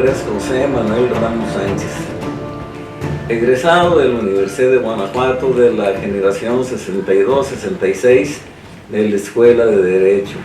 nombre es José Manuel Ramos Sánchez, egresado de la Universidad de Guanajuato de la generación 62-66 de la Escuela de Derecho.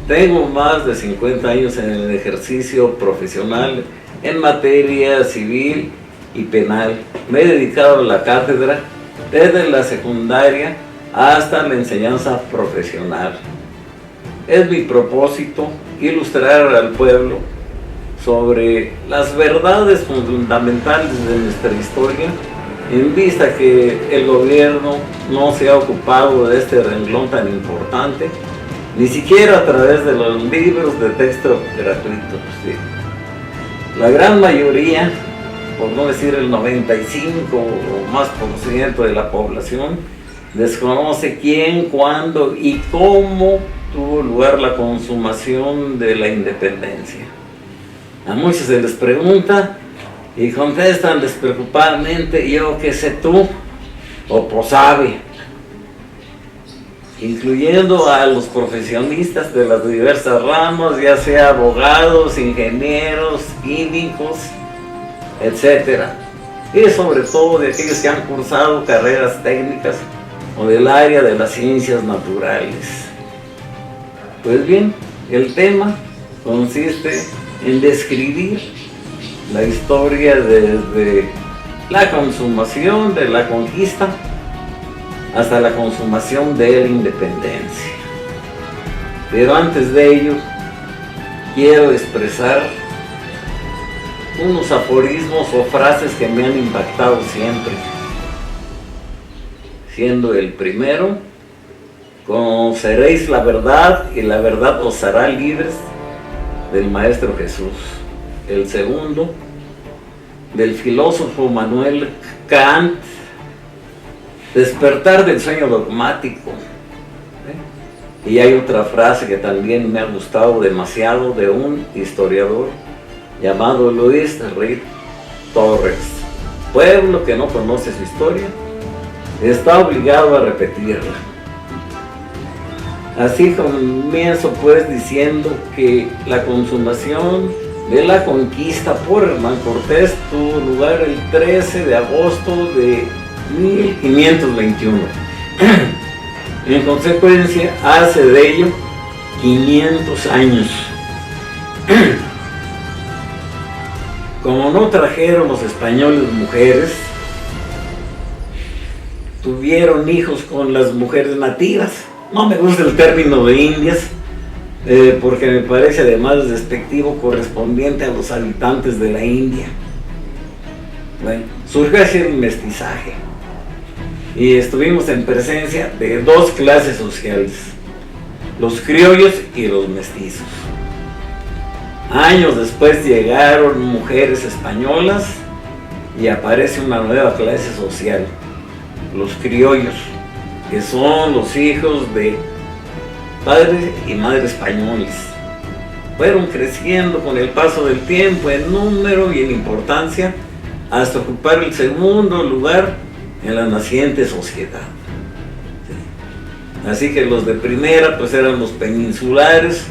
Tengo más de 50 años en el ejercicio profesional en materia civil y penal. Me he dedicado a la cátedra desde la secundaria hasta la enseñanza profesional. Es mi propósito ilustrar al pueblo sobre las verdades fundamentales de nuestra historia, en vista que el gobierno no se ha ocupado de este renglón tan importante, ni siquiera a través de los libros de texto gratuitos. ¿Sí? La gran mayoría, por no decir el 95 o más % de la población, desconoce quién, cuándo y cómo tuvo lugar la consumación de la independencia. A muchos se les pregunta y contestan despreocupadamente: yo qué sé tú, o pues sabe, incluyendo a los profesionistas de las diversas ramas, ya sea abogados, ingenieros, químicos, etc. Y sobre todo de aquellos que han cursado carreras técnicas o del área de las ciencias naturales. Pues bien, el tema consiste en describir la historia desde la consumación de la conquista hasta la consumación de la independencia. Pero antes de ello, quiero expresar unos aforismos o frases que me han impactado siempre. Siendo el primero: conoceréis la verdad y la verdad os hará libres, del Maestro Jesús. El segundo, del filósofo Manuel Kant, despertar del sueño dogmático. Y hay otra frase que también me ha gustado demasiado, de un historiador llamado Luis Reed Torres: pueblo que no conoce su historia está obligado a repetirla. Así comienzo pues diciendo que la consumación de la conquista por Hernán Cortés tuvo lugar el 13 de agosto de 1521. En consecuencia, hace de ello 500 años. Como no trajeron los españoles mujeres, tuvieron hijos con las mujeres nativas. No me gusta el término de indias, porque me parece además despectivo correspondiente a los habitantes de la India. Bueno, surgió así el mestizaje y estuvimos en presencia de dos clases sociales: los criollos y los mestizos. Años después llegaron mujeres españolas y aparece una nueva clase social: los criollos, que son los hijos de padres y madres españoles. Fueron creciendo con el paso del tiempo en número y en importancia hasta ocupar el segundo lugar en la naciente sociedad. Así que los de primera pues eran los peninsulares,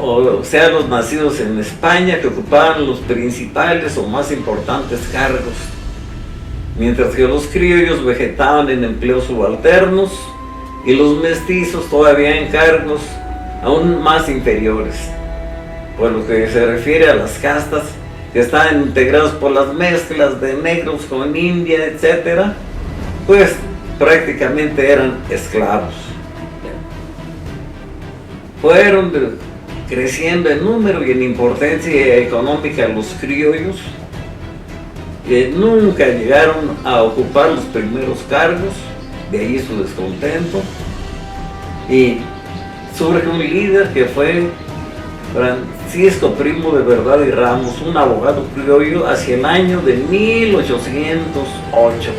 o sea, los nacidos en España, que ocupaban los principales o más importantes cargos, mientras que los criollos vegetaban en empleos subalternos y los mestizos todavía en cargos aún más inferiores. Por lo que se refiere a las castas, que estaban integradas por las mezclas de negros con India, etc., pues prácticamente eran esclavos. Fueron creciendo en número y en importancia económica los criollos, que nunca llegaron a ocupar los primeros cargos, de ahí su descontento, y surge un líder que fue Francisco Primo de Verdad y Ramos, un abogado criollo, hacia el año de 1808.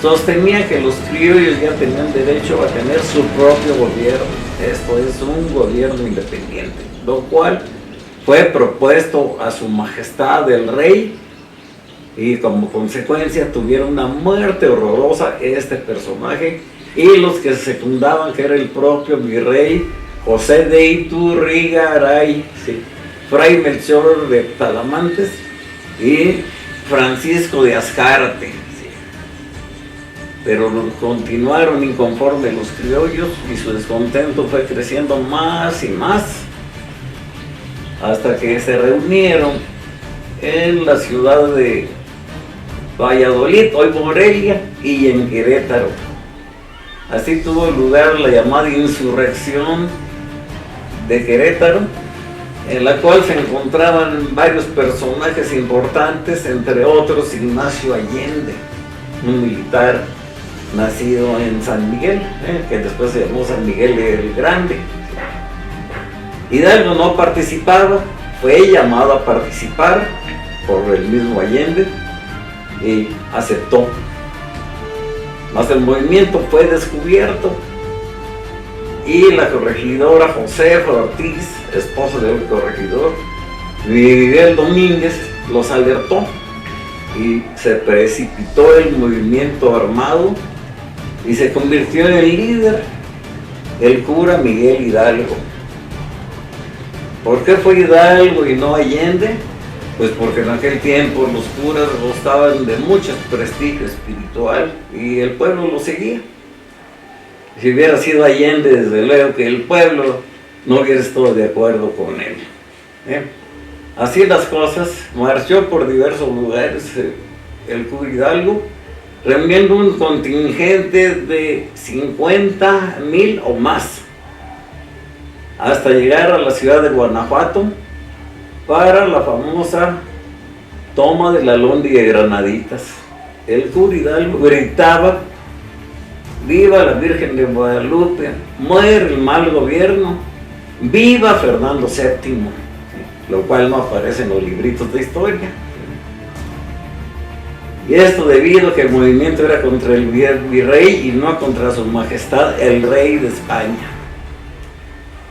Sostenía que los criollos ya tenían derecho a tener su propio gobierno, esto es, un gobierno independiente, lo cual fue propuesto a su majestad el rey, y como consecuencia tuvieron una muerte horrorosa este personaje y los que secundaban, que era el propio virrey José de Iturrigaray, ¿sí? Fray Melchor de Talamantes y Francisco de Azcárate. Pero continuaron inconformes los criollos y su descontento fue creciendo más y más, hasta que se reunieron en la ciudad de Valladolid, hoy Morelia, y en Querétaro. Así tuvo lugar la llamada insurrección de Querétaro, en la cual se encontraban varios personajes importantes, entre otros Ignacio Allende, un militar nacido en San Miguel, que después se llamó San Miguel el Grande. Hidalgo no participaba, fue llamado a participar por el mismo Allende y aceptó. Mas el movimiento fue descubierto y la corregidora Josefa Ortiz, esposa del corregidor Miguel Domínguez, los alertó y se precipitó el movimiento armado y se convirtió en el líder el cura Miguel Hidalgo. ¿Por qué fue Hidalgo y no Allende? Pues porque en aquel tiempo los curas gozaban de mucho prestigio espiritual y el pueblo lo seguía. Si hubiera sido Allende, desde luego que el pueblo no hubiera estado de acuerdo con él. Así las cosas, marchó por diversos lugares el cura Hidalgo, reuniendo un contingente de 50,000 o más, hasta llegar a la ciudad de Guanajuato para la famosa toma de la Lóndiga de Granaditas. El cura Hidalgo gritaba: ¡viva la Virgen de Guadalupe! ¡Muere el mal gobierno! ¡Viva Fernando VII! Lo cual no aparece en los libritos de historia. Y esto debido a que el movimiento era contra el virrey y no contra su majestad el rey de España.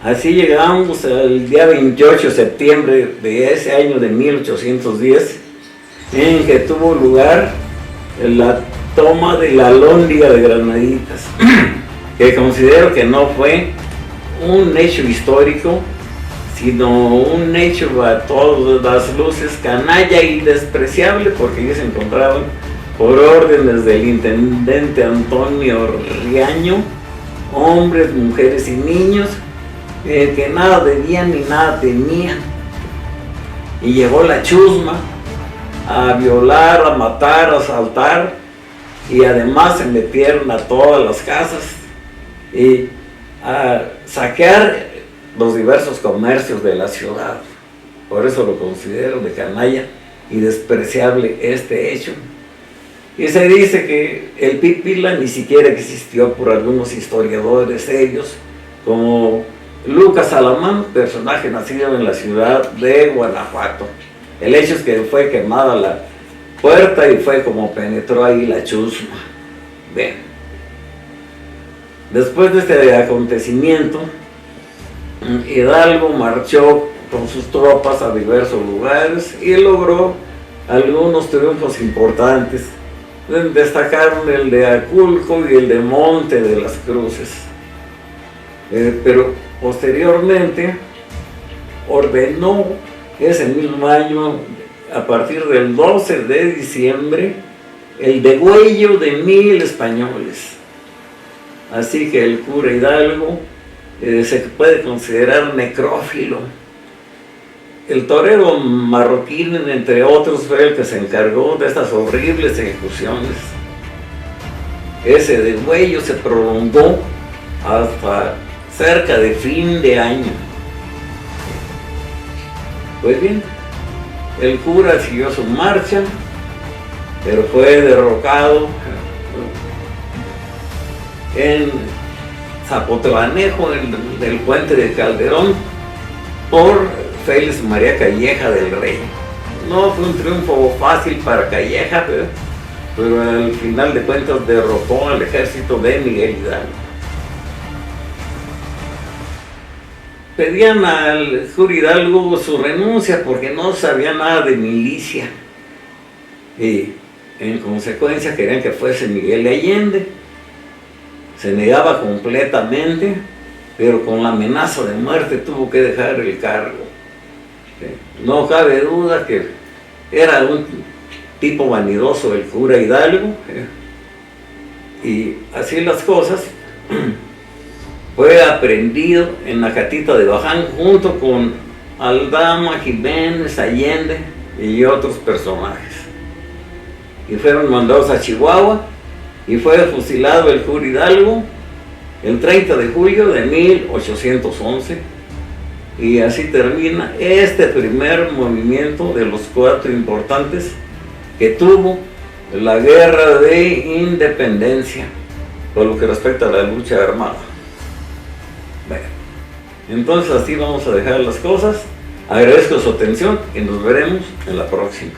Así llegamos al día 28 de septiembre de ese año de 1810, en que tuvo lugar la toma de la Lóndiga de Granaditas, que considero que no fue un hecho histórico, sino un hecho a todas las luces canalla y despreciable, porque ellos se encontraban por órdenes del intendente Antonio Riaño, hombres, mujeres y niños, que nada debían ni nada temían, y llegó la chusma a violar, a matar, a asaltar, y además se metieron a todas las casas y a saquear los diversos comercios de la ciudad. Por eso lo considero de canalla y despreciable este hecho. Y se dice que el Pípila ni siquiera existió por algunos historiadores serios, como Lucas Alamán, personaje nacido en la ciudad de Guanajuato. El hecho es que fue quemada la puerta y fue como penetró ahí la chusma. Bien. Después de este acontecimiento, Hidalgo marchó con sus tropas a diversos lugares y logró algunos triunfos importantes. Destacaron el de Aculco y el de Monte de las Cruces. Pero posteriormente ordenó ese mismo año, a partir del 12 de diciembre, el degüello de 1,000 españoles. Así que el cura Hidalgo se puede considerar necrófilo. El torero marroquín, entre otros, fue el que se encargó de estas horribles ejecuciones. Ese degüello se prolongó hasta cerca de fin de año. Pues bien, el cura siguió su marcha, pero fue derrocado en Zapotlanejo, del puente de Calderón, por Félix María Calleja del Rey. No fue un triunfo fácil para Calleja, pero al final de cuentas derrotó al ejército de Miguel Hidalgo. Pedían al cura Hidalgo su renuncia porque no sabía nada de milicia, y en consecuencia querían que fuese Miguel de Allende. Se negaba completamente, pero con la amenaza de muerte tuvo que dejar el cargo. No cabe duda que era un tipo vanidoso el cura Hidalgo, y así las cosas. Fue aprendido en la catita de Baján junto con Aldama, Jiménez, Allende y otros personajes. Y fueron mandados a Chihuahua y fue fusilado el cura Hidalgo el 30 de julio de 1811. Y así termina este primer movimiento de los 4 importantes que tuvo la guerra de independencia por lo que respecta a la lucha armada. Bueno, entonces así vamos a dejar las cosas. Agradezco su atención y nos veremos en la próxima.